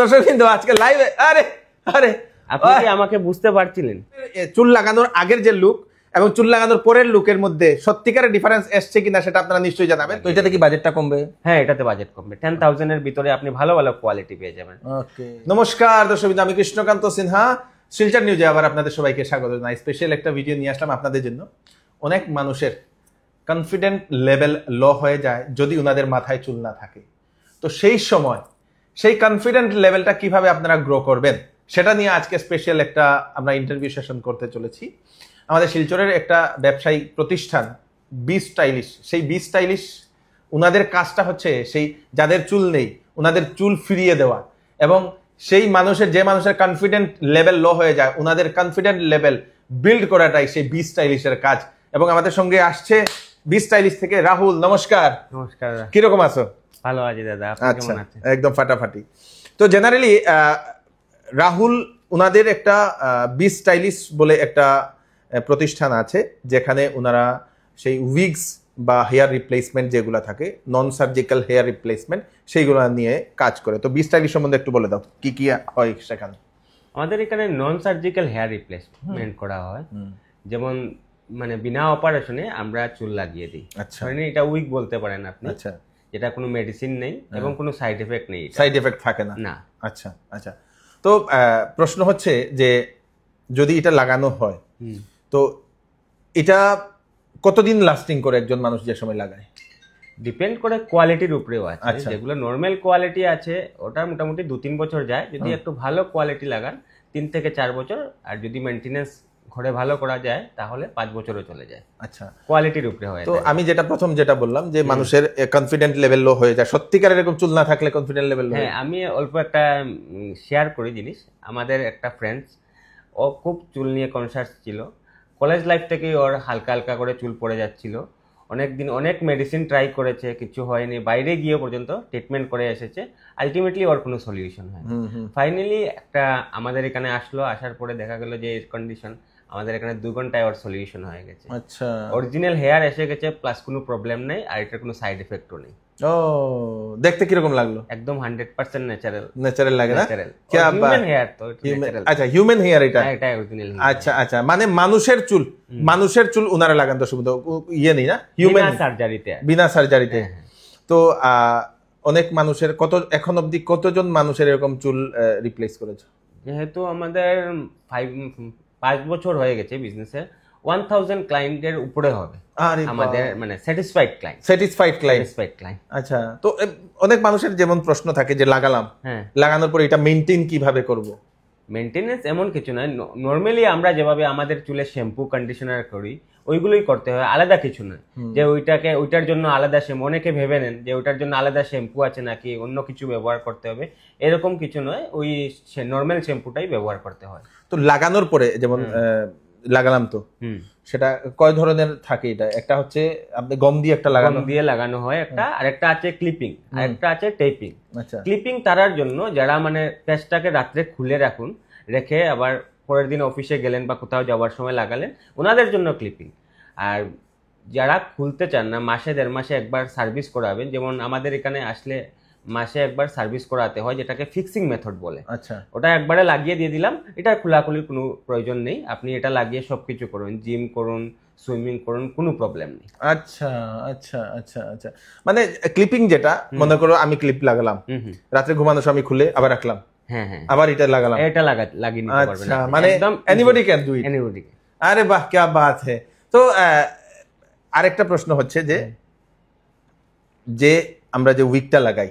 দর্শক কিন্তু আজকে লাইভে আরে আরে আপনি কি আমাকে বুঝতে পারছিলেন? চুল লাগানোর আগের যে লুক এবং চুল লাগানোর পরের লুকের মধ্যে সত্যিকারের ডিফারেন্স এসছে কিনা সেটা আপনারা নিশ্চয়ই জানাবেন। তো এটাতে কি বাজেটটা কমবে? হ্যাঁ, এটাতে বাজেট কমবে। 10,000 এর ভিতরে আপনি ভালো ভালো কোয়ালিটি পেয়ে যাবেন। ওকে, নমস্কার দর্শক, আমি কৃষ্ণকান্ত সিনহা, শিলচর নিউজে আবার আপনাদের সবাইকে স্বাগত জানাই। স্পেশাল একটা ভিডিও নিয়ে আসলাম আপনাদের জন্য। অনেক মানুষের কনফিডেন্ট লেভেল লো হয়ে যায় যদি ওনাদের মাথায় চুল না থাকে। তো সেই সময় সেই কনফিডেন্ট লেভেলটা কিভাবে আপনারা গ্রো করবেন সেটা নিয়ে আজকে স্পেশাল একটা আমরা ইন্টারভিউ সেশন করতে চলেছি। আমাদের শিলচরের একটা ব্যবসায়িক প্রতিষ্ঠান বি স্টাইলিশ, সেই বি স্টাইলিশ ওনাদের কাজটা হচ্ছে সেই যাদের চুল নেই ওনাদের চুল ফিরিয়ে দেওয়া, এবং সেই মানুষের যে মানুষের কনফিডেন্ট লেভেল লো হয়ে যায় ওনাদের কনফিডেন্ট লেভেল বিল্ড করাটাই সেই বি স্টাইলিশের কাজ। এবং আমাদের সঙ্গে আসছে বি স্টাইলিশ থেকে রাহুল। নমস্কার। নমস্কার, কিরকম আছো? ভালো আছি দাদা, আপনি কেমন আছেন? একদম ফাটাফাটি। তো জেনারেলি রাহুল ওনাদের একটা বি স্টাইলিশ বলে একটা প্রতিষ্ঠান আছে যেখানে ওনারা সেই উইগস বা হেয়ার রিপ্লেসমেন্ট যেগুলো থাকে, নন সার্জিক্যাল হেয়ার রিপ্লেসমেন্ট, সেইগুলো নিয়ে কাজ করে। তো বি স্টাইলিশ সম্বন্ধে একটু বলে দাও, কি কি হয় সেখানে? আমাদের এখানে নন সার্জিক্যাল হেয়ার রিপ্লেসমেন্ট করা হয়, যেমন মানে বিনা অপারেশনে আমরা চুল লাগিয়ে দিই। আচ্ছা, মানে এটা উইক বলতে পারেন আপনি। আচ্ছা, যেটা কোনো মেডিসিন নেই এবং কোনো সাইড এফেক্ট নেই। সাইড এফেক্ট থাকে না? না। আচ্ছা আচ্ছা। তো প্রশ্ন হচ্ছে যে যদি এটা লাগানো হয় তো এটা কতদিন লাস্টিং করে একজন মানুষ যে সময় লাগায়? ডিপেন্ড করে কোয়ালিটির উপরেও আছে। আচ্ছা। যেগুলো নর্মাল কোয়ালিটি আছে ওটা মোটামুটি 2-3 বছর যায়। যদি একটু ভালো কোয়ালিটি লাগান 3 থেকে 4 বছর, আর যদি মেনটেনেন্স ঘরে ভালো করা যায় তাহলে 5 বছরও চলে যায়। আচ্ছা, কোয়ালিটির উপরে হয়। তো আমি প্রথম যেটা বললাম যে মানুষের কনফিডেন্ট লেভেল লো হয়ে যায়, সত্যিকারের এরকম চুল না থাকলে কনফিডেন্ট লেভেল লো। হ্যাঁ, আমি অল্প একটা শেয়ার করি জিনিস। আমাদের একটা ফ্রেন্ডস, ও খুব চুল নিয়ে কনসাস ছিল। কলেজ লাইফ থেকেই ওর হালকা হালকা করে চুল পড়ে যাচ্ছিল। অনেকদিন অনেক মেডিসিন ট্রাই করেছে, কিছু হয়নি। বাইরে গিয়ে পর্যন্ত ট্রিটমেন্ট করে এসেছে, আলটিমেটলি ওর কোনো সলিউশন হয়নি। ফাইনালি একটা আমাদের এখানে আসলো, আসার পরে দেখা গেল যে এর কন্ডিশন আমাদের এখানে 2 ঘন্টায় ওর সলিউশন হয়ে গেছে। আচ্ছা, অরিজিনাল হেয়ার এসে গেছে, প্লাস কোনো প্রবলেম নেই, আর এটার কোনো সাইড এফেক্টও নেই। ও, দেখতে কিরকম লাগলো? একদম 100% ন্যাচারাল। ন্যাচারাল লাগে না? क्या হিউম্যান হেয়ার তো ন্যাচারাল। আচ্ছা, হিউম্যান হেয়ার এটা? এটা অরিজিনাল। আচ্ছা আচ্ছা, মানে মানুষের চুল উনারা লাগান তো শুধু ইয়ে নেই না, হিউম্যান সার্জারিতে, বিনা সার্জারিতে। তো অনেক মানুষের এখন অবধি কতজন মানুষের এরকম চুল রিপ্লেস করেছে? যেহেতু আমাদের 5 বছর হয়ে গেছে বিজনেসে, 1000 ক্লায়েন্টের উপরে হবে আমাদের, মানে স্যাটিসফাইড ক্লায়েন্ট। আচ্ছা, তো অনেক মানুষের যেমন প্রশ্ন থাকে যে লাগানোর পর এটা মেইনটেইন কিভাবে করব? মেইনটেনেন্স এমন কিছু নয়। নরমালি আমরা যেভাবে আমাদের চুলে শ্যাম্পু কন্ডিশনার করি ওইগুলোই করতে হয়, আলাদা কিছু নয়। যে ওইটার জন্য আলাদা শ্যাম্পু, অনেকে ভেবে নেন যে ওইটার জন্য আলাদা শ্যাম্পু আছে নাকি অন্য কিছু ব্যবহার করতে হবে, এরকম কিছু নয়। ওই নর্মাল শ্যাম্পুটাই ব্যবহার করতে হয়। তো লাগানোর পরে যেমন লাগালাম, তো সেটা কয় ধরনের থাকে? এটা একটা হচ্ছে আপনি গম দিয়ে একটা লাগানো হয় একটা, আর একটা আছে ক্লিপিং, আর একটা আছে টেপিং। আচ্ছা, ক্লিপিং তারার জন্য যারা মানে পেস্টটাকে রাত্রে খুলে রেখে আবার পরের দিন অফিসে গেলেন বা কোথাও যাওয়ার সময় লাগালেন, ওনাদের জন্য ক্লিপিং। আর যারা খুলতে চান না, মাসে 1.5 মাসে একবার সার্ভিস করাবেন, যেমন আমাদের এখানে আসলে মাসে একবার সার্ভিস করাতে হয়, যেটাকে ফিক্সিং মেথড বলে। আচ্ছা, ওটা একবারে লাগিয়ে দিয়ে দিলাম, এটা খোলাখুলির কোনো প্রয়োজন নেই। আপনি এটা লাগিয়ে সবকিছু করুন, জিম করুন, সুইমিং করুন, কোনো প্রবলেম নেই। আচ্ছা আচ্ছা আচ্ছা আচ্ছা, মানে ক্লিপিং যেটা, মনে করো আমি ক্লিপ লাগালাম, রাত্রে ঘুমানোর সময় খুলে আবার রাখলাম, হ্যাঁ হ্যাঁ, আবার এটা লাগালাম, এটা লাগিয়ে নিতে পারবেন। আচ্ছা, মানে anybody can do it. Anybody. আরে বাহ, কি বাত है। তো আরেকটা প্রশ্ন হচ্ছে যে আমরা যে উইকটা লাগাই,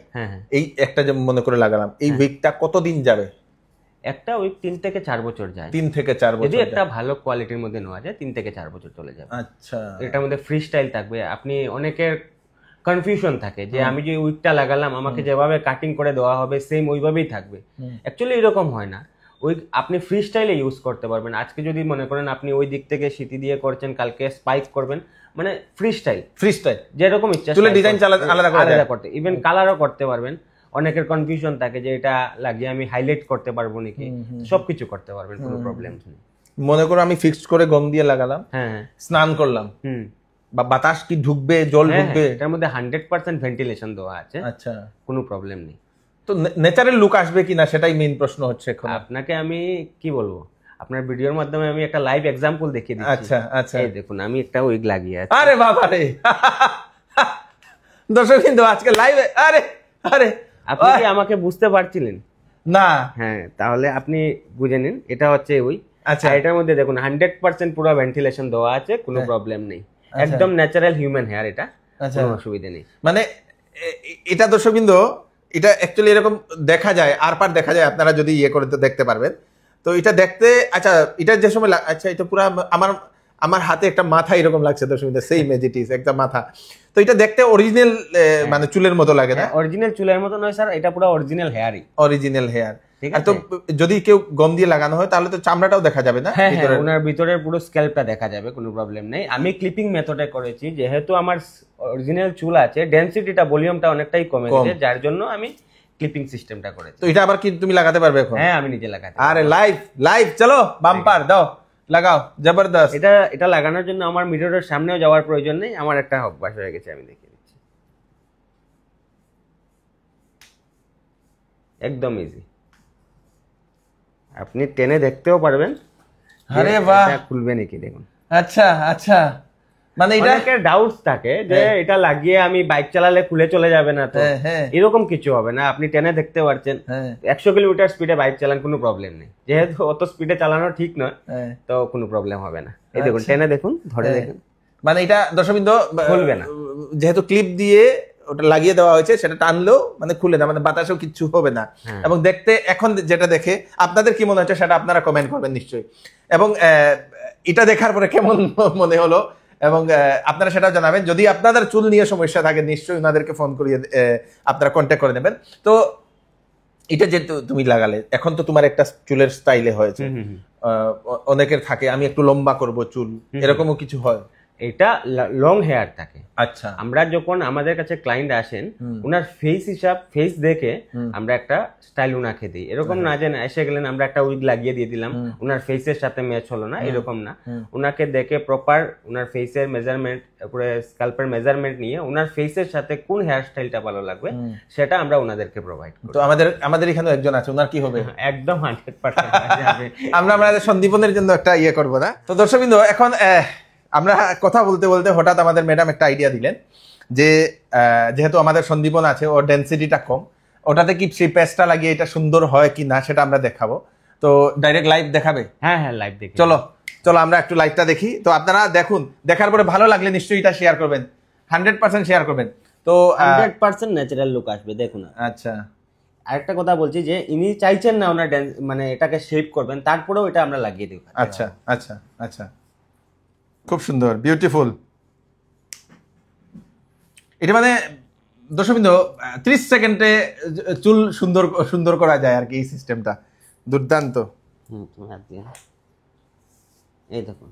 এই একটা যে মনে করে লাগালাম, এই উইকটা কতদিন যাবে? একটা উইক 3 থেকে 4 বছর যায়। 3 থেকে 4 বছর যদি একটা ভালো কোয়ালিটির মধ্যে নেওয়া যায় 3 থেকে 4 বছর চলে যাবে। আচ্ছা, এটার মধ্যে ফ্রি স্টাইল থাকবে। আপনি অনেকের কনফিউশন থাকে যে আমি যে উইকটা লাগালাম আমাকে যেভাবে কাটিং করে দেওয়া হবে সেম ওইভাবেই থাকবে। অ্যাকচুয়ালি এরকম হয় না। ওই আপনি ফ্রি স্টাইলে ইউজ করতে পারবেন। আজকে যদি মনে করেন আপনি ওই দিক থেকে সিটি দিয়ে করছেন, কালকে স্পাইক করবেন, মানে ফ্রি স্টাইল যেরকম ইচ্ছা চুলের ডিজাইন আলাদা করতে, ইভেন কালারও করতে পারবেন। অনেকের কনফিউশন থাকে যে এটা লাগিয়ে আমি হাইলাইট করতে পারবো নাকি, সবকিছু করতে পারবেন, কোনো প্রবলেম নেই। মনে করো আমি ফিক্সড করে গম দিয়ে লাগালাম, স্নান করলাম, বা বাতাস কি ঢুকবে, জল ঢুকবে? এটার মধ্যে 100% ভেন্টিলেশন দেওয়া আছে। আচ্ছা, কোনো প্রবলেম নেই। তো ন্যাচারাল লুক আসবে কিনা সেটাই মেইন প্রশ্ন হচ্ছে এখন। আপনাকে আমি কি বলবো, আপনার ভিডিওর মাধ্যমে আমি একটা লাইভ এক্সাম্পল দেখিয়ে দিচ্ছি। আচ্ছা আচ্ছা, এই দেখুন আমি একটা উইগ লাগিয়ে আছি। আরে বাবা রে দর্শক কিন্তু আজকে লাইভে, আরে আরে আপনি কি আমাকে বুঝতে পারছিলেন? না, হ্যাঁ, তাহলে আপনি বুঝে নিন এটা হচ্ছে ওই। আচ্ছা আর এটার মধ্যে দেখুন 100% পুরো ভেন্টিলেশন দেওয়া আছে, কোনো প্রবলেম নেই, একদম ন্যাচারাল হিউম্যান হেয়ার, এটা কোনো অসুবিধা নেই। মানে এটা দর্শকবৃন্দ, এটা অ্যাকচুয়ালি এরকম দেখা যায়, আর পার দেখা যায়, আপনারা যদি ইয়ে করে তো দেখতে পারবেন। তো এটা দেখতে, আচ্ছা এটা যে সময় আচ্ছা এটা পুরো আমার আমার হাতে একটা মাথা এরকম লাগছে দর্শকবৃন্দ, সেম এজ ইট ইজ একটা মাথা। তো এটা দেখতে অরিজিনাল মানে চুলের মতো লাগে না? অরিজিনাল চুলের মতো নয় স্যার, এটা পুরো অরিজিনাল হেয়ারই, অরিজিনাল হেয়ার। আর তো যদি কেউ গম দিয়ে লাগানো হয় তাহলে তো চামড়াটাও দেখা যাবে না? হ্যাঁ হ্যাঁ, ওনার ভিতরের পুরো স্ক্যাল্পটা দেখা যাবে, কোনো প্রবলেম নেই। আমি ক্লিপিং মেথডে করেছি, যেহেতু আমার অরিজিনাল চুল আছে, ডেনসিটিটা ভলিউমটা অনেকটাই কমে গেছে, যার জন্য আমি ক্লিপিং সিস্টেমটা করেছি। তো এটা আবার কি তুমি লাগাতে পারবে এখন? হ্যাঁ আমি নিজে লাগাতে। আরে লাইভ লাইভ, চলো বাম্পার দাও, লাগাও, জবরদস্ত। এটা লাগানোর জন্য আমার মিররের সামনেও যাওয়ার প্রয়োজন নেই, আমার একটা অভ্যাস হয়ে গেছে, আমি দেখিয়ে দিচ্ছি, একদম ইজি। আপনি টেনে দেখতেও পারবেন। আরে বাহ, খুলবে নাকি দেখুন। আচ্ছা আচ্ছা, মানে এটা অনেকের ডাউটস থাকে যে এটা লাগিয়ে আমি বাইক চালালে খুলে চলে যাবে না, তো এরকম কিছু হবে না, আপনি টেনে দেখতে পারছেন। 100 কিলোমিটার স্পিডে বাইক চালান, কোনো প্রবলেম নেই, যেহেতু অত স্পিডে চালানো ঠিক নয়, তো কোনো প্রবলেম হবে না। এই দেখুন, টেনে দেখুন, ধরে দেখুন, মানে এটা দর্শকবৃন্দ খুলবে না, যেহেতু ক্লিপ দিয়ে ওটা লাগিয়ে দেওয়া হয়েছে, সেটা টানলেও মানে খুলে না, মানে বাতাসেও কিচ্ছু হবে না। এবং দেখতে এখন যেটা দেখে আপনাদের কি মনে হচ্ছে সেটা আপনারা কমেন্ট করবেন নিশ্চয়ই। এবং এটা দেখার পরে কেমন মনে হলো এবং আপনারা সেটাও জানাবেন। যদি আপনাদের চুল নিয়ে সমস্যা থাকে নিশ্চয়ই ওনাদেরকে ফোন করিয়ে আপনারা কন্ট্যাক্ট করে নেবেন। তো এটা যে তুমি লাগালে, এখন তো তোমার একটা চুলের স্টাইলে হয়েছে, অনেকের থাকে আমি একটু লম্বা করব চুল, এরকমও কিছু হয়? এটা লং হেয়ার থাকে। আচ্ছা, আমরা যখন আমাদের কাছে ক্লায়েন্ট আসেন, ওনার ফেস দেখে আমরা একটা স্টাইল উনাকে দিই, এরকম না যে এসে গেলেন আমরা একটা উইগ লাগিয়ে দিয়ে দিলাম, ওনার ফেসের সাথে ম্যাচ হলো না, এরকম না। ওনাকে দেখে প্রপার ওনার ফেসের মেজারমেন্ট, তারপরে স্ক্যাল্পের মেজারমেন্ট নিয়ে ওনার ফেসের সাথে কোন হেয়ার স্টাইলটা ভালো লাগবে সেটা আমরা ওনাদেরকে প্রোভাইড করি। তো আমাদের এখানে একজন আছে, ওনার কি হবে? একদম 100% যাবে। আমরা আমাদের সন্দীপনের জন্য একটা ইয়ে করবো না? তো দর্শকবৃন্দ, এখন আমরা কথা বলতে বলতে হঠাৎ আমাদের ম্যাডাম একটা আইডিয়া দিলেন যে যেহেতু আমাদের সন্দীপন আছে, ওর ডেনসিটিটা কম, ওটাতে কি থ্রি পেস্টটা লাগিয়ে এটা সুন্দর হয় কি না সেটা আমরা দেখাবো। তো ডাইরেক্ট লাইভ দেখাবে? হ্যাঁ হ্যাঁ, লাইভ দেখি। চলো চলো আমরা একটু লাইভটা দেখি। তো আপনারা দেখুন, দেখার পরে ভালো লাগলে নিশ্চয়ই এটা শেয়ার করবেন, 100% শেয়ার করবেন। তো 100% ন্যাচারাল লুক আসবে, দেখুন। আচ্ছা, আরেকটা কথা বলছি যে ইনি চাইছেন না ওনার মানে এটাকে শেপ করবেন, তারপরেও এটা আমরা লাগিয়ে দেব। আচ্ছা আচ্ছা আচ্ছা, খুব সুন্দর, বিউটিফুল। এটা মানে দর্শকবৃন্দ 30 সেকেন্ডে চুল সুন্দর সুন্দর করা যায় আর কি, এই সিস্টেমটা দুর্দান্ত। এই দেখুন,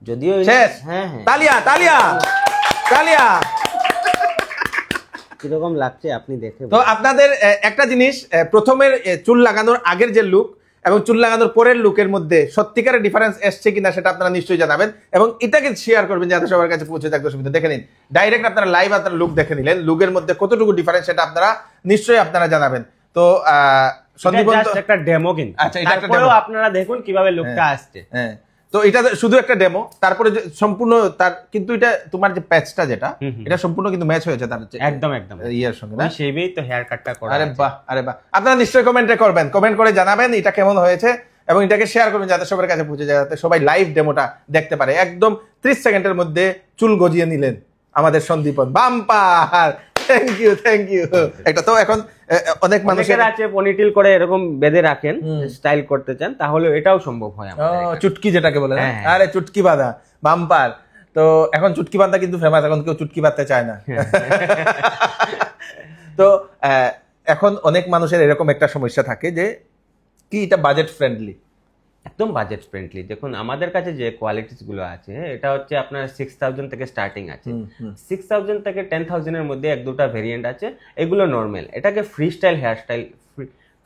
যদিও শেষ। হ্যাঁ হ্যাঁ, তালিয়া তালিয়া তালিয়া। কিরকম লাগছে আপনি দেখে। তো আপনাদের একটা জিনিস, প্রথমের চুল লাগানোর আগের যে লুক এবং চুল লাগানোর পরের লুকের মধ্যে সত্যিকারের ডিফারেন্স এসছে কিনা সেটা আপনারা নিশ্চয়ই জানাবেন এবং এটাকে শেয়ার করবেন যাতে সবার কাছে পৌঁছে যাক। দর্শক দেখে নিন, ডাইরেক্ট আপনারা লাইভ আপনারা লুক দেখে নিলেন, লুকের মধ্যে কতটুকু ডিফারেন্স সেটা আপনারা নিশ্চয়ই আপনারা জানাবেন। তো সন্দীপ একটা ডেমো, কিন্তু আচ্ছা, এটা একটা ডেমো, আপনারা দেখুন কিভাবে লুকটা আসছে। হ্যাঁ, তো এটা শুধু একটা ডেমো, তারপরে সম্পূর্ণ তার কিন্তু এটা তোমার যে প্যাচটা যেটা, এটা সম্পূর্ণ কিন্তু ম্যাচ হয়েছে তার একদম একদম ইয়ার সঙ্গে, না? সেইভাবেই তো হেয়ার কাটটা করা। আরে বাহ, আরে বাহ। আপনারা নিশ্চয়ই কমেন্টে করবেন, কমেন্ট করে জানাবেন এটা কেমন হয়েছে এবং এটাকে শেয়ার করবেন যাতে সবার কাছে পৌঁছে যায়, যাতে সবাই লাইভ ডেমোটা দেখতে পারে। একদম 30 সেকেন্ডের মধ্যে চুল গজিয়ে নিলেন আমাদের Sandipan, bumper. Thank you, thank you. একটা তো এখন অনেক মানুষের আছে পনিটেল করে এরকম বেঁধে রাখেন, স্টাইল করতে চান, তাহলে এটাও সম্ভব হয় আমাদের। চুটকি যেটাকে বলে, আরে চুটকি বাঁধা, বাম্পার। তো এখন চুটকি বাঁধা কিন্তু ফেমাস, এখন কেউ চুটকি বাঁধতে চায় না। তো এখন অনেক মানুষের এরকম একটা সমস্যা থাকে যে কি এটা বাজেট ফ্রেন্ডলি? একদম বাজেট ফ্রেন্ডলি। দেখুন আমাদের কাছে যে কোয়ালিটিস গুলো আছে, এটা হচ্ছে আপনার 6000 থেকে স্টার্টিং আছে। 6000 থেকে 10000 এর মধ্যে এক দুটা ভেরিয়েন্ট আছে, এগুলো নর্মাল। এটাকে free style hair style,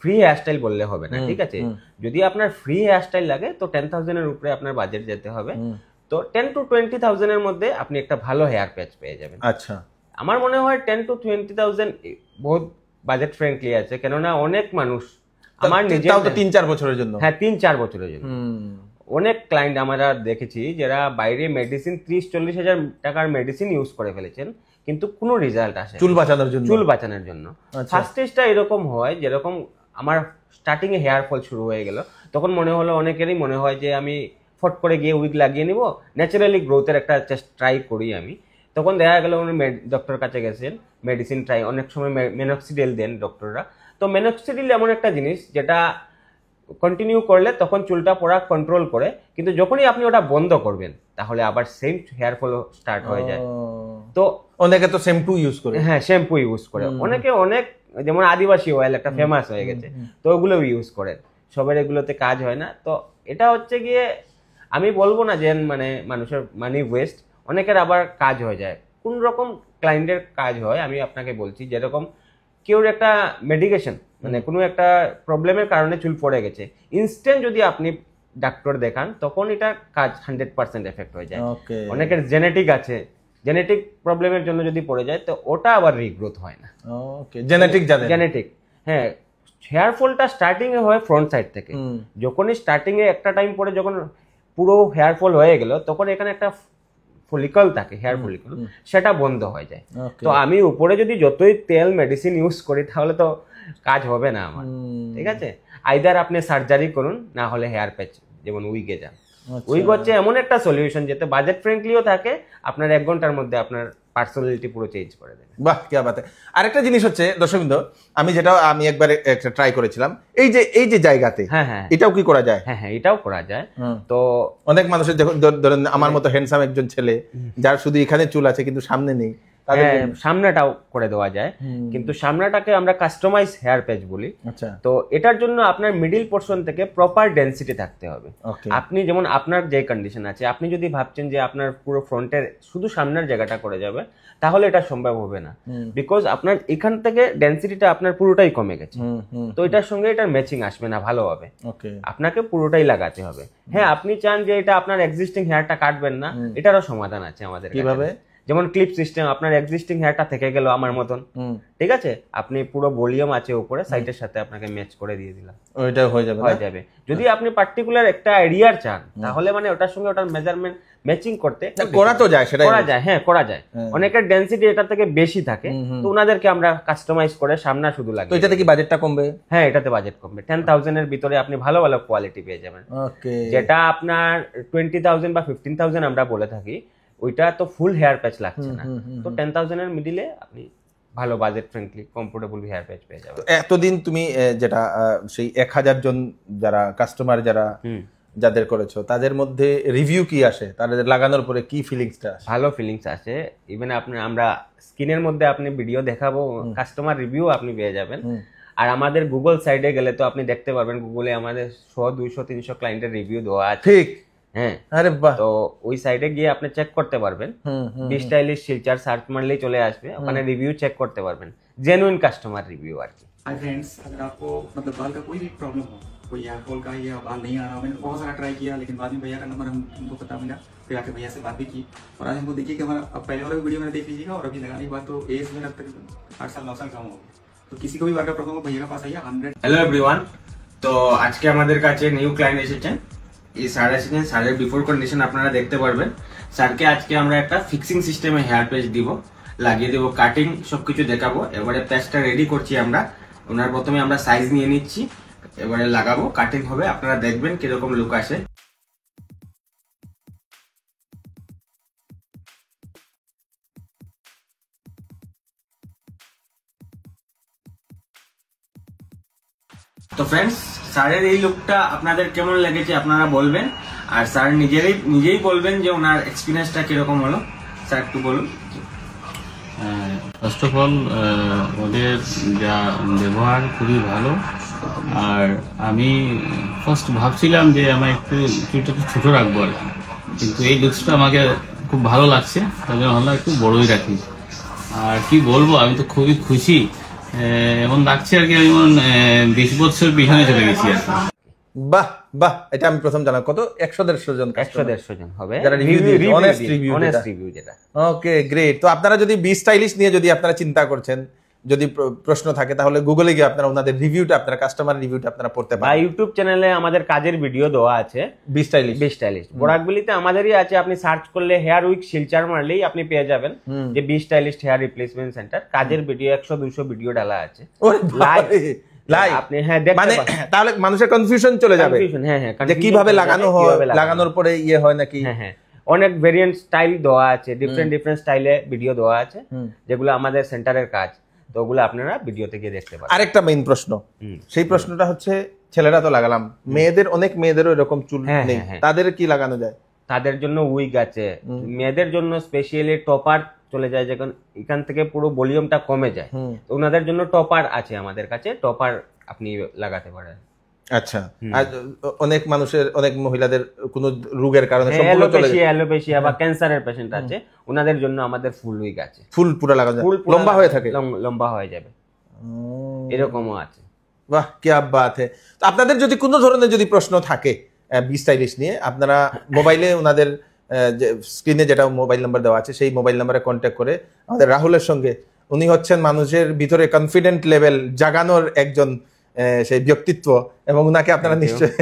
free hair style বললে হবে না, ঠিক আছে? যদি আপনার ফ্রি হেয়ার স্টাইল লাগে তো 10000 এর উপরে আপনার বাজেট যেতে হবে। তো 10 to 20,000 এর মধ্যে আপনি একটা ভালো হেয়ার প্যাচ পেয়ে যাবেন। আচ্ছা, আমার মনে হয় 10 to 20,000 বহুত বাজেট ফ্রেন্ডলি আছে, কেননা অনেক মানুষ আমার তাও তো 3-4 বছরের জন্য। হ্যাঁ 3-4 বছরের জন্য। অনেক ক্লায়েন্ট আমরা দেখেছি যারা বাইরে মেডিসিন 30-40 হাজার টাকার মেডিসিন ইউজ করে ফেলেছেন, কিন্তু কোনো রেজাল্ট আসে চুল বাঁচানোর জন্য। চুল বাঁচানোর জন্য ফার্স্ট স্টেজটা এরকম হয়, যেরকম আমার স্টার্টিং এ হেয়ার ফল শুরু হয়ে গেল, তখন মনে হলো, অনেকেরই মনে হয় যে আমি ফট করে গিয়ে উইগ লাগিয়ে নিব, ন্যাচারালি গ্রোথের একটা ট্রাই করি আমি। তখন দেখা গেল উনি ডক্টর কাছে গেছেন, মেডিসিন ট্রাই, অনেক সময় মেনক্সিডিল দেন ডক্টররা। তো মেনক্সিডিল এমন একটা জিনিস যেটা কন্টিনিউ করলে তখন চুলটা পড়া কন্ট্রোল করে, কিন্তু যখনই আপনি ওটা বন্ধ করবেন তাহলে আবার সেম হেয়ার ফল স্টার্ট হয়ে যায়। তো অনেকে তো শ্যাম্পু ইউজ করে। হ্যাঁ শ্যাম্পু ইউজ করে অনেকে, অনেক যেমন আদিবাসী অয়েল একটা ফেমাস হয়ে গেছে, তো ওগুলো ইউজ করেন, সবার এগুলোতে কাজ হয় না। তো এটা হচ্ছে গিয়ে আমি বলবো না যে মানে মানুষের মানি ওয়েস্ট, অনেকের আবার কাজ হয়ে যায়। কোন রকম ক্লায়েন্টের কাজ হয় আমি আপনাকে বলছি, যেরকম কেউর একটা মেডিকেশন মানে কোনো একটা প্রবলেমের কারণে চুল পড়ে গেছে, ইনস্ট্যান্ট যদি আপনি ডাক্তার দেখান তখন এটা কাজ 100% এফেক্ট হয়ে যায়। অনেকের জেনেটিক আছে, জেনেটিক প্রবলেমের জন্য যদি পড়ে যায় তো ওটা আবার রিগ্রোথ হয় না। ওকে, জেনেটিক। হ্যাঁ, হেয়ার ফলটা স্টার্টিং এ হয় ফ্রন্ট সাইড থেকে, যখনই স্টার্টিং এ একটা টাইম পরে যখন পুরো হেয়ার ফল হয়ে গেল তখন এখানে একটা ফলিকল থাকে, হেয়ার ফলিকল, সেটা বন্ধ হয়ে যায়। তো আমি উপরে যদি যতই তেল মেডিসিন ইউজ করি তাহলে তো কাজ হবে না আমার, ঠিক আছে? আইদার আপনি সার্জারি করুন, না হলে হেয়ার প্যাচ যেমন উইগে যান। উইগ হচ্ছে এমন একটা সলিউশন যেটা বাজেট ফ্রেন্ডলিও থাকে, আপনার 1 ঘন্টার মধ্যে আপনার পার্সোনালিটি পুরো চেঞ্জ করে দেবে। বাহ, কি বাত। আরেকটা জিনিস হচ্ছে দর্শকবৃন্দ, আমি একবার একটা ট্রাই করেছিলাম, এই যে জায়গাতে, হ্যাঁ এটাও কি করা যায়? হ্যাঁ এটাও করা যায়। তো অনেক মানুষের ধরেন আমার মতো হ্যান্ডসাম একজন ছেলে যার শুধু এখানে চুল আছে কিন্তু সামনে নেই, সামনেটাও করে দেওয়া যায়, কিন্তু সামনেটাকে আমরা কাস্টমাইজ হেয়ার প্যাচ বলি। তো এটার জন্য আপনার মিডিল পোর্শন থেকে প্রপার ডেন্সিটি থাকতে হবে। আপনি যেমন আপনার যে কন্ডিশন আছে, আপনি যদি ভাবছেন যে আপনার পুরো ফ্রন্টের শুধু সামনের জায়গাটা করে যাবে, তাহলে এটা সম্ভব হবে না, বিকজ আপনার এখান থেকে ডেন্সিটিটা আপনার পুরোটাই কমে গেছে। তো এটার সঙ্গে এটার ম্যাচিং আসবে না ভালোভাবে, আপনাকে পুরোটাই লাগাতে হবে। হ্যাঁ, আপনি চান যে এটা আপনার এক্সিস্টিং হেয়ারটা কাটবেন না, এটারও সমাধান আছে আমাদের। কিভাবে? যেমন ক্লিপ সিস্টেম, আপনার এক্সিস্টিং হেয়ারটা থেকে গেল আমার মতন, ঠিক আছে, আপনি পুরো ভলিউম আছে উপরে, সাইডের সাথে আপনাকে ম্যাচ করে দিয়ে দিলাম, ওইটা হয়ে যাবে। যদি আপনি পার্টিকুলার একটা এরিয়ার চান তাহলে মানে ওটার সঙ্গে ওটার মেজারমেন্ট ম্যাচিং করতে করা তো যায়, সেটা করা যায়। হ্যাঁ করা যায়। অনেকের ডেনসিটি এটার থেকে বেশি থাকে, তো ওনাদেরকে আমরা কাস্টমাইজ করে সামনে শুধু লাগে। তো এটাতে কি বাজেটটা কমবে? হ্যাঁ, এটাতে বাজেট কমবে। 10,000 এর ভিতরে আপনি ভালো ভালো কোয়ালিটি পেয়ে যাবেন। যেটা আপনার 20,000 বা 15,000 আমরা বলে থাকি, ওইটা তো ফুল হেয়ার প্যাচ লাগছে না। তো 10,000 এর মিডিলে আপনি ভালো budget friendly comfortable hair patch পেয়ে যাবেন। এতদিন তুমি যেটা সেই 1,000 জন যারা কাস্টমার যাদের করেছো, তাদের মধ্যে রিভিউ কি আসে? তাদের লাগানোর পরে কি ফিলিংসটা আসে? ভালো ফিলিংস আসে। ইভেন আমরা স্ক্রিনের মধ্যে আপনি ভিডিও দেখাবো, কাস্টমার রিভিউ আপনি পেয়ে যাবেন। আর আমাদের গুগল সাইডে গেলে তো আপনি দেখতে পারবেন, গুগলে আমাদের 100, 200, 300 ক্লায়েন্টের রিভিউ দেওয়া আছে। ঠিক। হ্যাঁ, আরে বাহ। তো ওই সাইডে গিয়ে আপনি চেক করতে পারবেন, স্টাইলিশ শিলচর সার্চ মারলেই চলে আসবে, ওখানে রিভিউ চেক করতে পারবেন, জেনুইন কাস্টমার রিভিউ আর কি। हाय फ्रेंड्स, अगर आपको मतलब बाल का कोई भी प्रॉब्लम हो, कोई हेयर फॉल का या बाल नहीं आ रहा, मैंने बहुत सारा ट्राई किया, लेकिन बाद में भैया का नंबर हमको पता मिला, फिर आके भैया से बात भी की, और आज हमको देखिए कि हमारा अब पहले वाला वीडियो मैंने देख लीजिएगा, और अभी लगाने के बाद तो एज में अब तक 8 साल 9 साल कम हो गया। तो किसी को भी बाल का प्रॉब्लम हो, भैया के पास आइए। 100। হ্যালো এভরিওয়ান, তো আজকে আমাদের কাছে নিউ ক্লায়েন্ট এসেছেন। এই স্যার এসেছেন, স্যারের বিফোর কন্ডিশন আপনারা দেখতে পারবেন। স্যারকে আজকে আমরা একটা ফিক্সিং সিস্টেমে হেয়ার প্যাচ দিব, লাগিয়ে দেবো, কাটিং সবকিছু দেখাবো। এবারে প্যাচটা রেডি করছি আমরা। ওনার প্রথমে আমরা সাইজ নিয়ে নিচ্ছি, এবারে লাগাবো, কাটিং হবে, আপনারা দেখবেন কিরকম লুক আসে। তো ফ্রেন্ডস, স্যারের এই লুকটা আপনাদের কেমন লেগেছে আপনারা বলবেন, আর স্যার নিজেই বলবেন যে ওনার এক্সপিরিয়েন্সটা কিরকম হলো। স্যার একটু বলুন। ফার্স্ট অফ অল ওদের যা ব্যবহার খুবই ভালো, আর আমি ফার্স্ট ভাবছিলাম যে আমার একটু চুলটা একটু ছোটো রাখবো আর কি, কিন্তু এই লুকসটা আমাকে খুব ভালো লাগছে, তাই জন্য ভাবলাম একটু বড়োই রাখি। আর কি বলবো, আমি তো খুবই খুশি, এমন লাগছে আর কি আমি 20 বছর পিছনে চলে গেছি আর কি। বাহ বাহ, এটা আমি প্রথম জানলাম। কত? 100-150 জন, 100-150 জন হবে যারা রিভিউ, অনেস্ট রিভিউ যেটা। ওকে, গ্রেট। তো আপনারা যদি বি স্টাইলিশ নিয়ে যদি আপনারা চিন্তা করছেন, যদি প্রশ্ন থাকে তাহলে গুগলে গিয়ে আপনারা ওনাদের রিভিউটা, আপনারা কাস্টমার রিভিউটা আপনারা পড়তে বা পারেন। ইউটিউব চ্যানেলে আমাদের কাজের ভিডিও দেওয়া আছে, বি স্টাইলিশ। বরাকবিলিতে আমাদেরই আছে, আপনি সার্চ করলে হেয়ার উইক শিলচর মারলেই আপনি পেয়ে যাবেন যে be stylish hair replacement centre. কাজের ভিডিও 100-200 ভিডিও ডালা আছে লাইভ। আপনি মানে তাহলে মানুষের কনফিউশন চলে যাবে যে কিভাবে লাগানো হয়, লাগানোর পরে ইয়ে হয় নাকি। অনেক ভেরিয়েন্ট স্টাইল দেওয়া আছে, ডিফারেন্ট স্টাইলে ভিডিও দেওয়া আছে, যেগুলো আমাদের সেন্টারের কাজ, তো ওগুলো আপনারা ভিডিওতে গিয়ে দেখতে পারেন। আরেকটা মেইন প্রশ্ন, সেই প্রশ্নটা হচ্ছে ছেলেরা তো লাগালাম, অনেক মেয়েদেরও এরকম চুল নেই, তাদের কি লাগানো যায়? তাদের জন্য উইগ আছে, মেয়েদের জন্য স্পেশালি টপার চলে যায়, যখন এখান থেকে পুরো ভলিউমটা কমে যায়, তো ওনাদের জন্য টপার আছে আমাদের কাছে, টপার আপনি লাগাতে পারেন। আচ্ছা, আর অনেক মানুষের, অনেক মহিলাদের কোনো রোগের কারণে সম্পূর্ণ চলে যায়, অ্যালোপেশিয়া বা ক্যান্সারের পেশেন্ট আছে, ওনাদের জন্য আমাদের ফুল উইগ আছে, ফুল পুরো লাগানো যায়, লম্বা হয়ে থাকে, লম্বা হয়ে যাবে, এরকমও আছে। বাহ, কি বাত है। তো আপনাদের যদি কোনো ধরনের যদি প্রশ্ন থাকে বি স্টাইলিশ নিয়ে, আপনারা মোবাইলে ওনাদের স্ক্রিনে যেটা মোবাইল নাম্বার দেওয়া আছে সেই মোবাইল নাম্বারে কন্ট্যাক্ট করে আমাদের রাহুলের সঙ্গে, উনি হচ্ছেন মানুষের ভিতরে কনফিডেন্ট লেভেল জাগানোর একজন সেই ব্যক্তিত্ব, এবং উনাকে আপনারা নিশ্চয়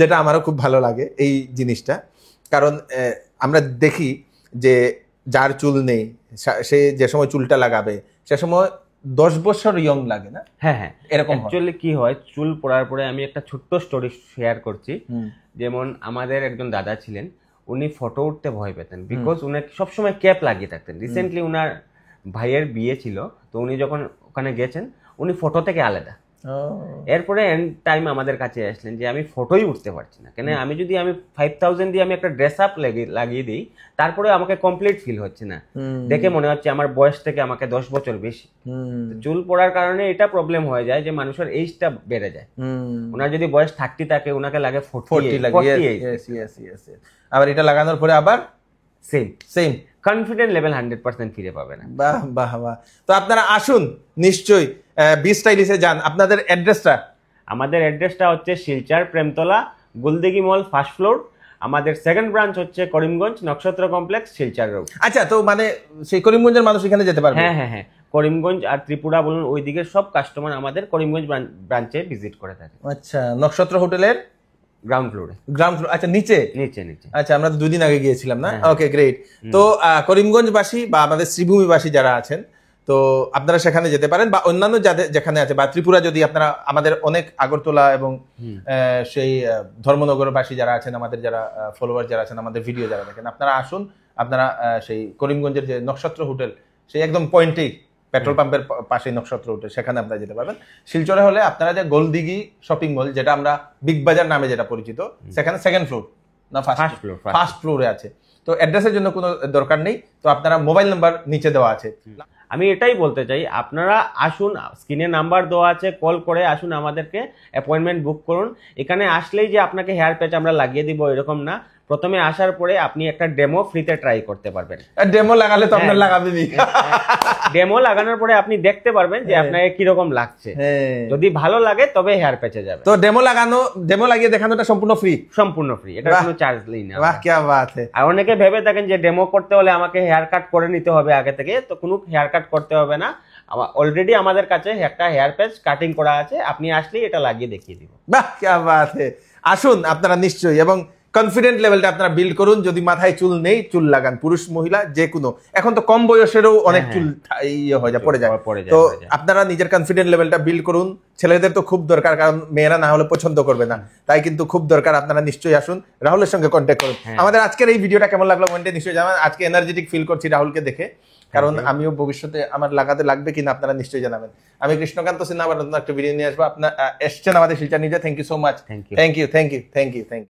যেটা আমারও খুব ভালো লাগে এই জিনিসটা, কারণ আমরা দেখি যে যার চুল নেই সে যে সময় চুলটা লাগাবে সে সময় 10 বছর ইয়ং লাগে না? হ্যাঁ, এরকম অ্যাকচুয়ালি কি হয়, চুল পড়ার পরে আমি একটা ছোট্ট স্টোরি শেয়ার করছি। যেমন আমাদের একজন দাদা ছিলেন, উনি ফটো উঠতে ভয় পেতেন, বিকজ উনি সবসময় ক্যাপ লাগিয়ে থাকতেন। রিসেন্টলি উনার ভাইয়ের বিয়ে ছিল, তো উনি যখন ওখানে গেছেন, উনি ফটো থেকে আলাদা। এরপরে এন্ড টাইম আমাদের কাছে আসলেন যে আমি ফটোই উঠতে পারছি না, কেন আমি যদি 5000 দিয়ে আমি একটা ড্রেস আপ লাগিয়ে দিই, তারপরে আমাকে কমপ্লিট ফিল হচ্ছে না, দেখে মনে হচ্ছে আমার বয়স থেকে আমাকে 10 বছর বেশি। চুল পড়ার কারণে এটা প্রবলেম হয়ে যায় যে মানুষের এইজটা বেড়ে যায়। ওনার যদি বয়স 30 থাকে, ওনাকে লাগে 40 লাগে। আবার এটা লাগানোর পরে আবার সেম কনফিডেন্ট লেভেল 100% ফিরে পাবে না। বাহ বাহ বাহ। তো আপনারা আসুন নিশ্চয়ই, বি স্টাইলিশে যান। আপনাদের অ্যাড্রেসটা? আমাদের অ্যাড্রেসটা হচ্ছে Silchar Premtala Guldighi mall first floor. আমাদের সেকেন্ড ব্রাঞ্চ হচ্ছে করিমগঞ্জ নক্ষত্র কমপ্লেক্স শিলচর রোড। আচ্ছা, তো মানে সেই করিমগঞ্জের মানুষ এখানে যেতে পারবে? হ্যাঁ, করিমগঞ্জ আর ত্রিপুরা বলুন, ওই দিকের সব কাস্টমার আমাদের করিমগঞ্জ ব্রাঞ্চে ভিজিট করে থাকে। আচ্ছা, নক্ষত্র হোটেলের গ্রাউন্ড ফ্লোরে। আচ্ছা, নিচে। আচ্ছা, আমরা তো 2 দিন আগে গিয়েছিলাম না? ওকে, গ্রেট। তো করিমগঞ্জবাসী বা আমাদের শ্রীভূমিবাসী যারা আছেন, তো আপনারা সেখানে যেতে পারেন, বা অন্যান্য যাদের যেখানে আছে, বা ত্রিপুরা যদি আপনারা, আমাদের অনেক আগরতলা এবং সেই ধর্মনগরবাসী যারা আছেন, আমাদের যারা ফলোয়ার যারা আছেন, আমাদের ভিডিও যারা দেখেন, আপনারা আসুন। আপনারা সেই করিমগঞ্জের যে নক্ষত্র হোটেল, সেই একদম পয়েন্টেই পেট্রোল পাম্পের পাশে নক্ষত্র হোটেল, সেখানে আপনারা যেতে পারবেন। শিলচরে হলে আপনারা যে গোলদিঘি শপিং মল, যেটা আমরা বিগ বাজার নামে যেটা পরিচিত, সেখানে সেকেন্ড ফ্লোর না ফার্স্ট ফ্লোরে আছে। তো অ্যাড্রেসের জন্য কোনো দরকার নেই, তো আপনারা মোবাইল নাম্বার নিচে দেওয়া আছে। আমি এটাই বলতে চাই, আপনারা আসুন, স্ক্রিনে নাম্বার দেওয়া আছে, কল করে আসুন, আমাদেরকে অ্যাপয়েন্টমেন্ট বুক করুন। এখানে আসলেই যে আপনাকে হেয়ার প্যাচ আমরা লাগিয়ে দিব এরকম না, প্রথমে আসার পরে আপনি একটা ডেমো ফ্রিতে ট্রাই করতে পারবেন। ডেমো লাগালে তো আপনার লাগাবেনি। ডেমো লাগানোর পরে আপনি দেখতে পারবেন যে আপনাকে কিরকম লাগছে, যদি ভালো লাগে তবে হেয়ার প্যাচে যাবে। তো ডেমো লাগিয়ে দেখানোটা সম্পূর্ণ ফ্রি, এটা কোনো চার্জ নেই না। বাহ, কি বাত है। আর অনেকে ভেবে থাকেন যে ডেমো করতে হলে আমাকে হেয়ার কাট করে নিতে হবে আগে থেকে, তো কোনো হেয়ার কাট করতে হবে না। অলরেডি আমাদের কাছে একটা হেয়ার প্যাচ কাটিং করা আছে, আপনি আসলেই এটা লাগিয়ে দেখিয়ে দিব। বাহ, কি বাত है। আসুন আপনারা নিশ্চয়ই, এবং কনফিডেন্ট লেভেলটা আপনারা বিল্ড করুন। যদি মাথায় চুল নেই, চুল লাগান, পুরুষ মহিলা যে কোনো। এখন তো কম বয়সেরও অনেক চুল পড়ে যায়, তো আপনারা নিজের কনফিডেন্ট লেভেলটা বিল্ড করুন। ছেলেদের তো খুব দরকার, কারণ মেয়েরা না হলে পছন্দ করবে না, তাই কিন্তু খুব দরকার। আপনারা নিশ্চয়ই আসুন, রাহুলের সঙ্গে কন্ট্যাক্ট করুন। আমাদের আজকের এই ভিডিওটা কেমন লাগলো কমেন্টে নিশ্চয়ই জানান। আজকে এনার্জেটিক ফিল করছি রাহুলকে দেখে, কারণ আমিও ভবিষ্যতে আমার লাগাতে লাগবে কিনা আপনারা নিশ্চয়ই জানাবেন। আমি কৃষ্ণকান্ত সিনহা আবার নতুন একটা ভিডিও নিয়ে আসবো। আপনার এসছেন আমাদের শিলচর নিউজে। Thank you so much. Thank you.